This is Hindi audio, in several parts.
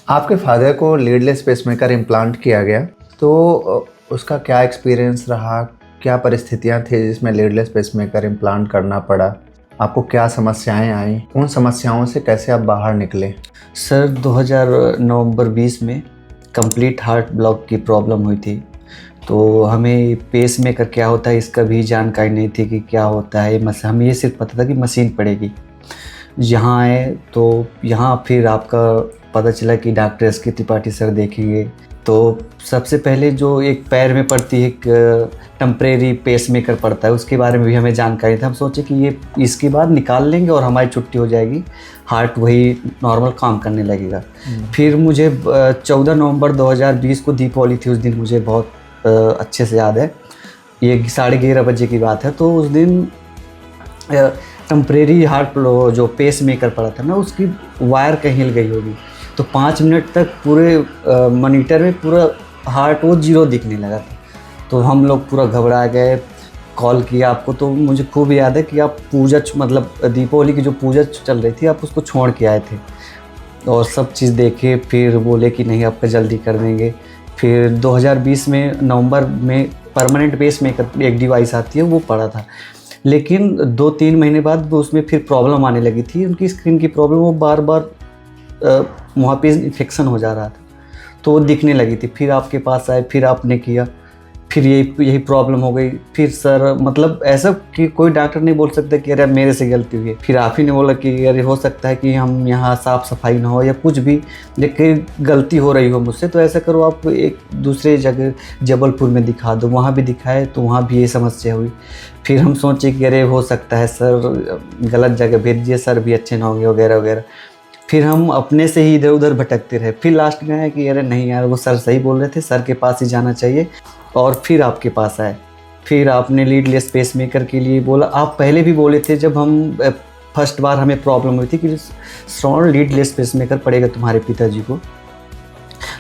आपके फादर को लीडलेस पेसमेकर इम्प्लांट किया गया, तो उसका क्या एक्सपीरियंस रहा? क्या परिस्थितियाँ थी जिसमें लीडलेस पेसमेकर इम्प्लांट करना पड़ा? आपको क्या समस्याएं आईं? उन समस्याओं से कैसे आप बाहर निकले? सर 2000 नवंबर 20 में कंप्लीट हार्ट ब्लॉक की प्रॉब्लम हुई थी। तो हमें पेस मेकर क्या होता है इसका भी जानकारी नहीं थी कि क्या होता है। हमें ये सिर्फ पता था कि मशीन पड़ेगी। यहाँ आए तो यहाँ फिर आपका पता चला कि डॉक्टर एस के त्रिपाठी सर देखेंगे। तो सबसे पहले जो एक पैर में पड़ती है, एक टेम्परेरी पेस मेकर पड़ता है, उसके बारे में भी हमें जानकारी था। हम सोचे कि ये इसके बाद निकाल लेंगे और हमारी छुट्टी हो जाएगी, हार्ट वही नॉर्मल काम करने लगेगा। फिर मुझे 14 नवंबर 2020 को दीपावली थी, उस दिन मुझे बहुत अच्छे से याद है। ये 11:30 बजे की बात है। तो उस दिन टेम्परेरी हार्ट जो पेस मेकर पड़ा था ना, उसकी वायर कहीं हिल गई होगी। तो 5 मिनट तक पूरे मॉनिटर में पूरा हार्ट वो 0 दिखने लगा था। तो हम लोग पूरा घबरा गए, कॉल किया आपको। तो मुझे खूब याद है कि आप पूजा मतलब दीपावली की जो पूजा चल रही थी, आप उसको छोड़ के आए थे और सब चीज़ देखे। फिर बोले कि नहीं आपका जल्दी कर देंगे। फिर 2020 में नवंबर में परमानेंट पेस मेकर एक डिवाइस आती है, वो पड़ा था। लेकिन 2-3 महीने बाद वो उसमें फिर प्रॉब्लम आने लगी थी, उनकी स्क्रीन की प्रॉब्लम। वो बार बार वहाँ पे इन्फेक्शन हो जा रहा था, तो वो दिखने लगी थी। फिर आपके पास आए, फिर आपने किया, फिर यही प्रॉब्लम हो गई। फिर सर मतलब ऐसा कि कोई डॉक्टर नहीं बोल सकता कि अरे मेरे से गलती हुई है। फिर आप ही ने बोला कि अरे हो सकता है कि हम यहाँ साफ़ सफाई ना हो या कुछ भी, लेकिन गलती हो रही हो मुझसे, तो ऐसा करो आप एक दूसरे जगह जबलपुर में दिखा दो। वहाँ भी दिखाए तो वहाँ भी ये समस्या हुई। फिर हम सोचे कि अरे हो सकता है सर गलत जगह भेज दिए, सर भी अच्छे ना होंगे वगैरह वगैरह। फिर हम अपने से ही इधर उधर भटकते रहे। फिर लास्ट में आया कि अरे नहीं यार, वो सर सही बोल रहे थे, सर के पास ही जाना चाहिए। और फिर आपके पास आए। फिर आपने लीडलेस पेस मेकर के लिए बोला। आप पहले भी बोले थे जब हम फर्स्ट बार हमें प्रॉब्लम हुई थी कि श्रवण लीडलेस पेस मेकर पड़ेगा तुम्हारे पिताजी को।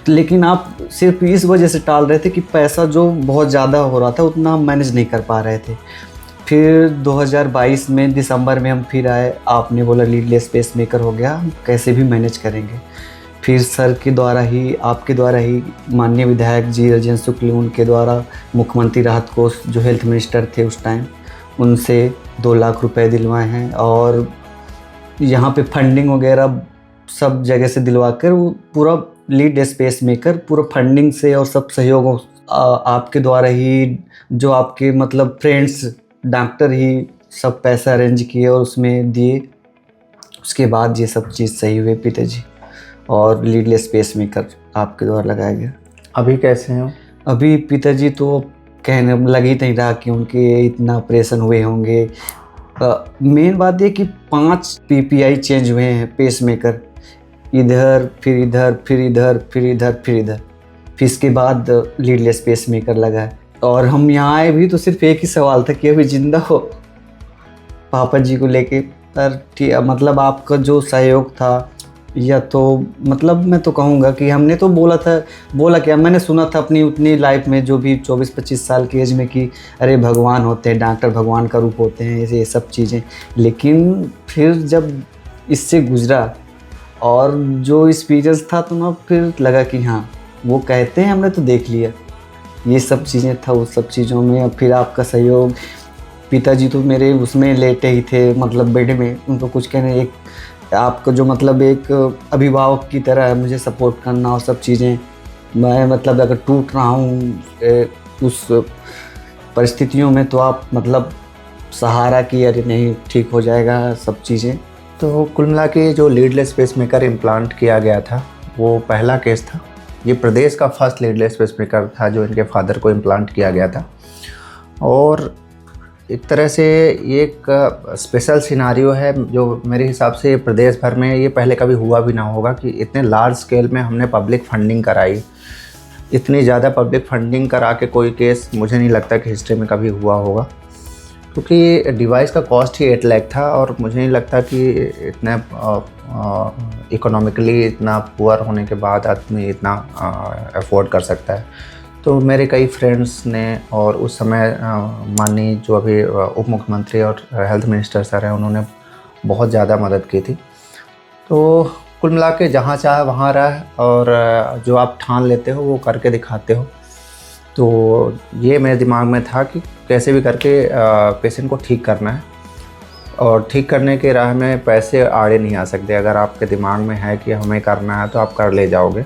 लेकिन आप सिर्फ इस वजह से टाल रहे थे कि पैसा जो बहुत ज़्यादा हो रहा था उतना हम मैनेज नहीं कर पा रहे थे। फिर 2022 में दिसंबर में हम फिर आए, आपने बोला लीडलेस पेस मेकर हो गया, हम कैसे भी मैनेज करेंगे। फिर सर के द्वारा ही, आपके द्वारा ही, माननीय विधायक जी राजेंद्र शुक्ल, उनके द्वारा मुख्यमंत्री राहत कोष जो हेल्थ मिनिस्टर थे उस टाइम, उनसे 2 लाख रुपए दिलवाए हैं। और यहाँ पे फंडिंग वगैरह सब जगह से दिलवा कर वो पूरा लीडलेस पेस मेकर पूरा फंडिंग से और सब सहयोग आपके द्वारा ही, जो आपके मतलब फ्रेंड्स डॉक्टर ही सब पैसा अरेंज किए और उसमें दिए। उसके बाद ये सब चीज़ सही हुए पिताजी, और लीडलेस पेस मेकर आपके द्वारा लगाया गया। अभी कैसे हैं? अभी पिताजी तो कहने लग ही नहीं रहा कि उनके इतना ऑपरेशन हुए होंगे। मेन बात ये कि 5 पीपीआई चेंज हुए हैं पेस मेकर, इधर फिर इधर फिर इधर फिर इधर फिर इधर। फिर इसके बाद लीडलेस पेस मेकर लगा है। और हम यहाँ आए भी तो सिर्फ एक ही सवाल था कि अभी जिंदा हो पापा जी को लेके। पर मतलब आपका जो सहयोग था, या तो मतलब मैं तो कहूँगा कि हमने तो बोला क्या, मैंने सुना था अपनी उतनी लाइफ में जो भी 24-25 साल की एज में कि अरे भगवान होते हैं, डॉक्टर भगवान का रूप होते हैं, ये सब चीज़ें। लेकिन फिर जब इससे गुजरा और जो एक्सपीरियंस था, तो ना फिर लगा कि हाँ वो कहते हैं, हमने तो देख लिया ये सब चीज़ें था। उस सब चीज़ों में फिर आपका सहयोग। पिताजी तो मेरे उसमें लेटे ही थे, मतलब बेड में, उनको कुछ कहने, एक आपका जो मतलब एक अभिभावक की तरह है मुझे सपोर्ट करना और सब चीज़ें। मैं मतलब अगर टूट रहा हूँ उस परिस्थितियों में, तो आप मतलब सहारा की, अरे नहीं ठीक हो जाएगा सब चीज़ें। तो कुल मिला के जो लीडलेस पेसमेकर इम्प्लांट किया गया था वो पहला केस था। ये प्रदेश का फर्स्ट लीडलेस पेसमेकर था जो इनके फादर को इम्प्लांट किया गया था। और एक तरह से ये एक स्पेशल सिनारियो है जो मेरे हिसाब से प्रदेश भर में ये पहले कभी हुआ भी ना होगा कि इतने लार्ज स्केल में हमने पब्लिक फंडिंग कराई। इतनी ज़्यादा पब्लिक फंडिंग करा के कोई केस मुझे नहीं लगता कि हिस्ट्री में कभी हुआ होगा, क्योंकि डिवाइस का कॉस्ट ही 8 लाख था। और मुझे नहीं लगता कि इतने इकोनॉमिकली इतना पुअर होने के बाद आदमी इतना अफोर्ड कर सकता है। तो मेरे कई फ्रेंड्स ने, और उस समय माननीय जो अभी उप मुख्यमंत्री और हेल्थ मिनिस्टर सर हैं, उन्होंने बहुत ज़्यादा मदद की थी। तो कुल मिला के जहाँ चाहे वहाँ रह, और जो आप ठान लेते हो वो करके दिखाते हो। तो ये मेरे दिमाग में था कि कैसे भी करके पेशेंट को ठीक करना है, और ठीक करने के राह में पैसे आड़े नहीं आ सकते। अगर आपके दिमाग में है कि हमें करना है तो आप कर ले जाओगे।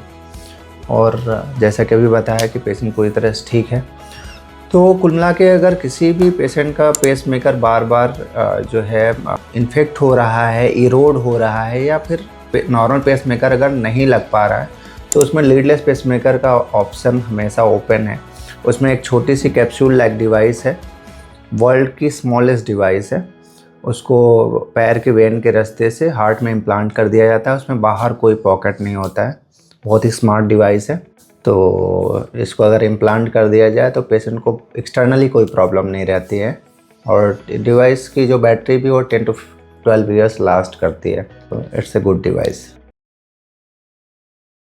और जैसा कि अभी बताया कि पेशेंट पूरी तरह से ठीक है। तो कुल मिला के अगर किसी भी पेशेंट का पेसमेकर बार बार जो है इन्फेक्ट हो रहा है, इरोड हो रहा है, या फिर नॉर्मल पेसमेकर अगर नहीं लग पा रहा है, तो उसमें लीडलेस पेसमेकर का ऑप्शन हमेशा ओपन है। उसमें एक छोटी सी कैप्सूल लाइक डिवाइस है, वर्ल्ड की स्मॉलेस्ट डिवाइस है। उसको पैर के वेन के रास्ते से हार्ट में इम्प्लांट कर दिया जाता है। उसमें बाहर कोई पॉकेट नहीं होता है। बहुत ही स्मार्ट डिवाइस है। तो इसको अगर इम्प्लांट कर दिया जाए तो पेशेंट को एक्सटर्नली कोई प्रॉब्लम नहीं रहती है। और डिवाइस की जो बैटरी भी वो 10 to 12 ईयर्स लास्ट करती है। तो इट्स ए गुड डिवाइस।